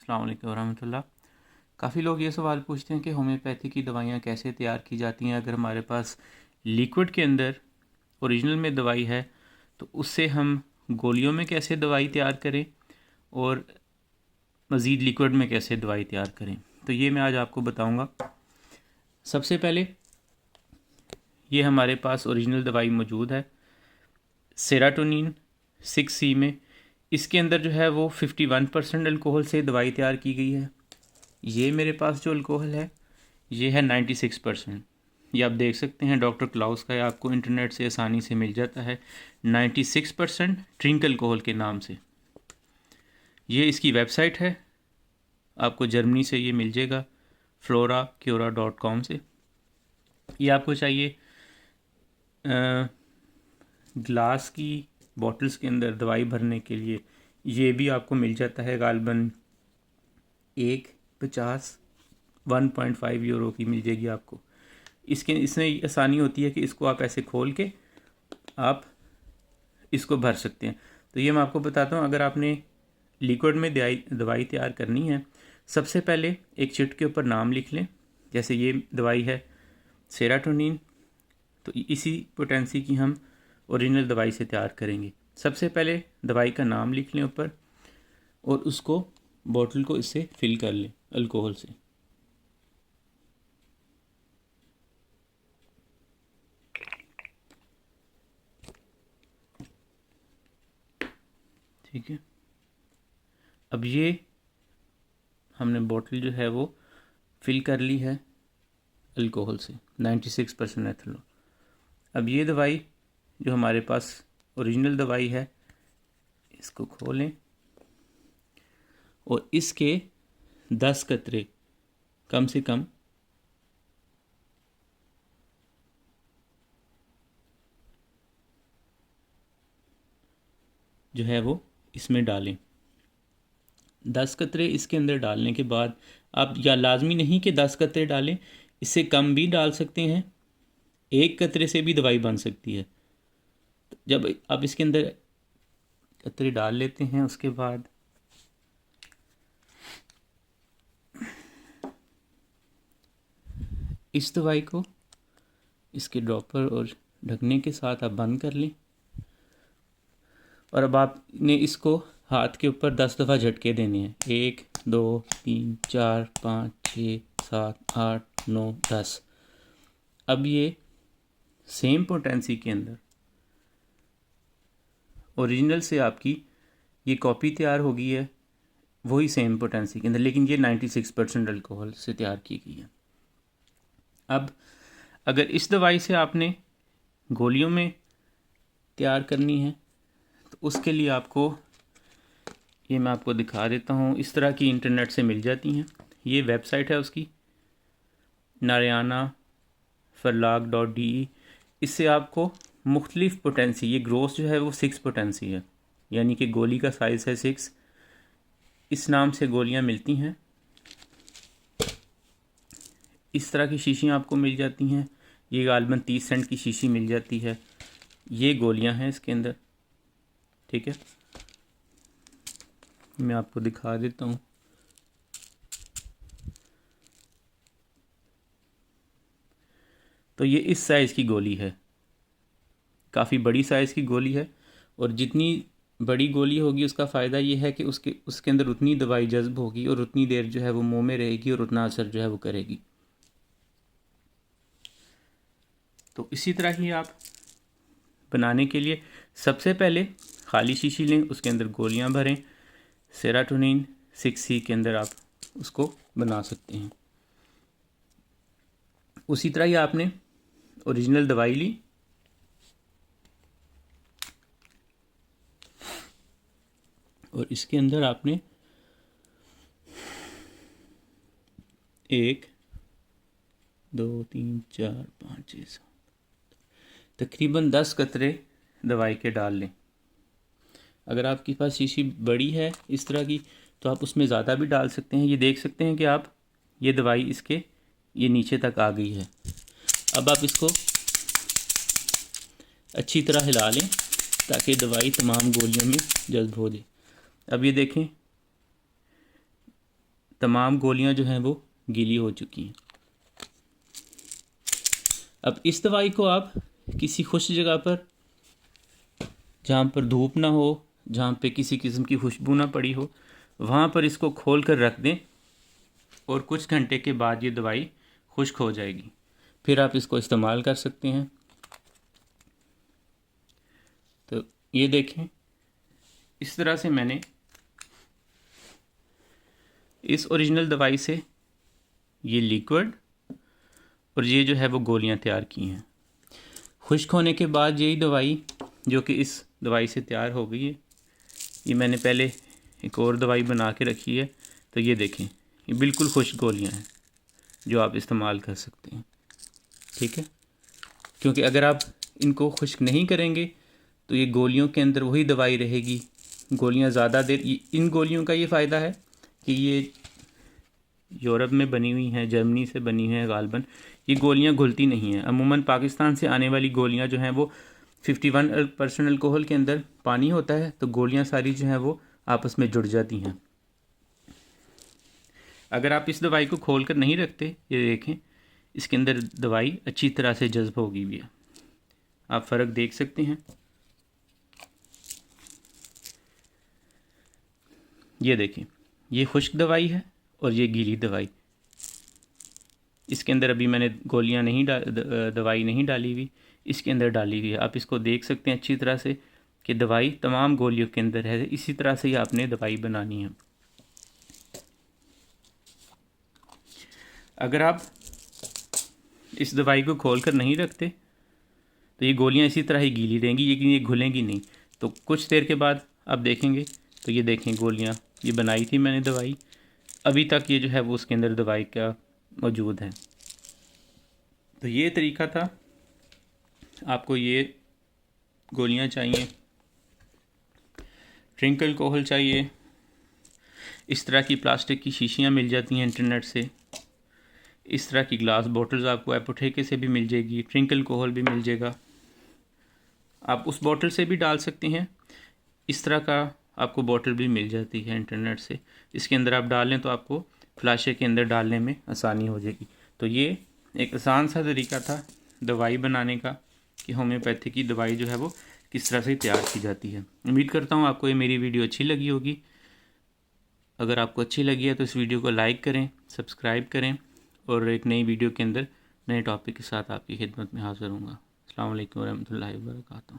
अस्सलाम वालेकुम वरहमतुल्लाह। काफ़ी लोग ये सवाल पूछते हैं कि होम्योपैथी की दवाइयाँ कैसे तैयार की जाती हैं। अगर हमारे पास लिक्विड के अंदर ओरिजिनल में दवाई है तो उससे हम गोलियों में कैसे दवाई तैयार करें और मज़ीद लिक्विड में कैसे दवाई तैयार करें, तो ये मैं आज आपको बताऊँगा। सबसे पहले ये हमारे पास ओरिजिनल दवाई मौजूद है सेराटोनिन 6C में। इसके अंदर जो है वो 51% अल्कोहल से दवाई तैयार की गई है। ये मेरे पास जो अल्कोहल है ये है 96%। ये आप देख सकते हैं डॉक्टर क्लाउस का है, आपको इंटरनेट से आसानी से मिल जाता है 96% ड्रिंक अल्कोहल के नाम से। ये इसकी वेबसाइट है, आपको जर्मनी से ये मिल जाएगा floraCura.com से। ये आपको चाहिए ग्लास की बॉटल्स के अंदर दवाई भरने के लिए। ये भी आपको मिल जाता है गालबन 1.50 यूरो की मिल जाएगी आपको। इसमें आसानी होती है कि इसको आप ऐसे खोल के आप इसको भर सकते हैं। तो ये मैं आपको बताता हूँ, अगर आपने लिक्विड में दवाई तैयार करनी है, सबसे पहले एक चिट के ऊपर नाम लिख लें। जैसे ये दवाई है सेराटोनिन, तो इसी पोटेंसी की हम ओरिजिनल दवाई से तैयार करेंगे। सबसे पहले दवाई का नाम लिख लें ऊपर और उसको बोतल को इससे फिल कर लें अल्कोहल से। ठीक है, अब ये हमने बोतल जो है वो फिल कर ली है अल्कोहल से 96% एथेनॉल। अब ये दवाई जो हमारे पास ओरिजिनल दवाई है, इसको खोलें और इसके 10 कतरे कम से कम जो है वो इसमें डालें। 10 कतरे इसके अंदर डालने के बाद आप, या लाजमी नहीं कि 10 कतरे डालें, इससे कम भी डाल सकते हैं। 1 कतरे से भी दवाई बन सकती है। जब आप इसके अंदर कतरे डाल लेते हैं, उसके बाद इस दवाई को इसके ड्रॉपर और ढकने के साथ आप बंद कर लें। और अब आपने इसको हाथ के ऊपर 10 दफ़ा झटके देने हैं। 1 2 3 4 5 6 7 8 9 10। अब ये सेम पोटेंसी के अंदर ओरिजिनल से आपकी ये कॉपी तैयार हो गई है, वही सेम पोटेंसी के अंदर, लेकिन ये 96% अल्कोहल से तैयार की गई है। अब अगर इस दवाई से आपने गोलियों में तैयार करनी है तो उसके लिए आपको, ये मैं आपको दिखा देता हूँ, इस तरह की इंटरनेट से मिल जाती हैं। ये वेबसाइट है उसकी narayana.farlag.de। इससे आपको मुख्तलिफ पोटेंसी, ये ग्रोस जो है वो 6 पोटेंसी है, यानी कि गोली का साइज़ है 6। इस नाम से गोलियाँ मिलती हैं। इस तरह की शीशियाँ आपको मिल जाती हैं। ये गालबन 30 सेंट की शीशी मिल जाती है। ये गोलियाँ हैं इसके अंदर। ठीक है, मैं आपको दिखा देता हूँ। तो ये इस साइज़ की गोली है, काफ़ी बड़ी साइज़ की गोली है। और जितनी बड़ी गोली होगी उसका फ़ायदा ये है कि उसके अंदर उतनी दवाई जज्ब होगी और उतनी देर जो है वो मुंह में रहेगी और उतना असर जो है वो करेगी। तो इसी तरह ही आप बनाने के लिए सबसे पहले खाली शीशी लें, उसके अंदर गोलियां भरें। सेराटोनिन 6C के अंदर आप उसको बना सकते हैं। उसी तरह ही आपने ओरिजिनल दवाई ली और इसके अंदर आपने 1 2 3 4 5 6 7 तकरीबन 10 कतरे दवाई के डाल लें। अगर आपके पास शीशी बड़ी है इस तरह की तो आप उसमें ज़्यादा भी डाल सकते हैं। ये देख सकते हैं कि आप, ये दवाई इसके ये नीचे तक आ गई है। अब आप इसको अच्छी तरह हिला लें ताकि दवाई तमाम गोलियों में जज्ब हो जाए। अब ये देखें, तमाम गोलियां जो हैं वो गीली हो चुकी हैं। अब इस दवाई को आप किसी खुश जगह पर, जहाँ पर धूप ना हो, जहाँ पे किसी किस्म की खुशबू ना पड़ी हो, वहाँ पर इसको खोल कर रख दें और कुछ घंटे के बाद ये दवाई खुश्क हो जाएगी। फिर आप इसको इस्तेमाल कर सकते हैं। तो ये देखें, इस तरह से मैंने इस ओरिजिनल दवाई से ये लिक्विड और ये जो है वो गोलियां तैयार की हैं। खुश्क होने के बाद यही दवाई जो कि इस दवाई से तैयार हो गई है, ये मैंने पहले एक और दवाई बना के रखी है। तो ये देखें, ये बिल्कुल खुश्क गोलियां हैं जो आप इस्तेमाल कर सकते हैं। ठीक है, क्योंकि अगर आप इनको खुश्क नहीं करेंगे तो ये गोलियों के अंदर वही दवाई रहेगी। गोलियां ज़्यादा देर, इन गोलियों का ये फ़ायदा है कि ये यूरोप में बनी हुई हैं, जर्मनी से बनी हैं गालबन। ये गोलियां घुलती नहीं हैं। अमूमन पाकिस्तान से आने वाली गोलियां जो हैं वो 51% अल्कोहल के अंदर पानी होता है, तो गोलियां सारी जो हैं वो आपस में जुड़ जाती हैं। अगर आप इस दवाई को खोल कर नहीं रखते, ये देखें, इसके अंदर दवाई अच्छी तरह से जज्ब होगी भी है। आप फ़र्क देख सकते हैं। ये देखें, ये खुश्क दवाई है और ये गीली दवाई। इसके अंदर अभी मैंने गोलियां नहीं दवाई नहीं डाली हुई, इसके अंदर डाली हुई है। आप इसको देख सकते हैं अच्छी तरह से कि दवाई तमाम गोलियों के अंदर है। इसी तरह से ही आपने दवाई बनानी है। अगर आप इस दवाई को खोल कर नहीं रखते तो ये गोलियां इसी तरह ही गीली रहेंगी, लेकिन ये घुलेंगी नहीं। तो कुछ देर के बाद आप देखेंगे तो ये देखें, गोलियां ये बनाई थी मैंने दवाई, अभी तक ये जो है वो उसके अंदर दवाई का मौजूद है। तो ये तरीका था। आपको ये गोलियां चाहिए, ड्रिंक अल्कोहल चाहिए, इस तरह की प्लास्टिक की शीशियाँ मिल जाती हैं इंटरनेट से। इस तरह की ग्लास बोतल्स आपको एपोथेके से भी मिल जाएगी, ड्रिंक अल्कोहल भी मिल जाएगा। आप उस बोतल से भी डाल सकते हैं। इस तरह का आपको बोतल भी मिल जाती है इंटरनेट से। इसके अंदर आप डालें तो आपको फ्लाशे के अंदर डालने में आसानी हो जाएगी। तो ये एक आसान सा तरीका था दवाई बनाने का कि होम्योपैथी की दवाई जो है वो किस तरह से तैयार की जाती है। उम्मीद करता हूँ आपको ये मेरी वीडियो अच्छी लगी होगी। अगर आपको अच्छी लगी है तो इस वीडियो को लाइक करें, सब्सक्राइब करें और एक नई वीडियो के अंदर नए टॉपिक के साथ आपकी खिदमत में हाज़िर हूँगा। अस्सलाम वालेकुम रहमतुल्लाहि व बरकातहू।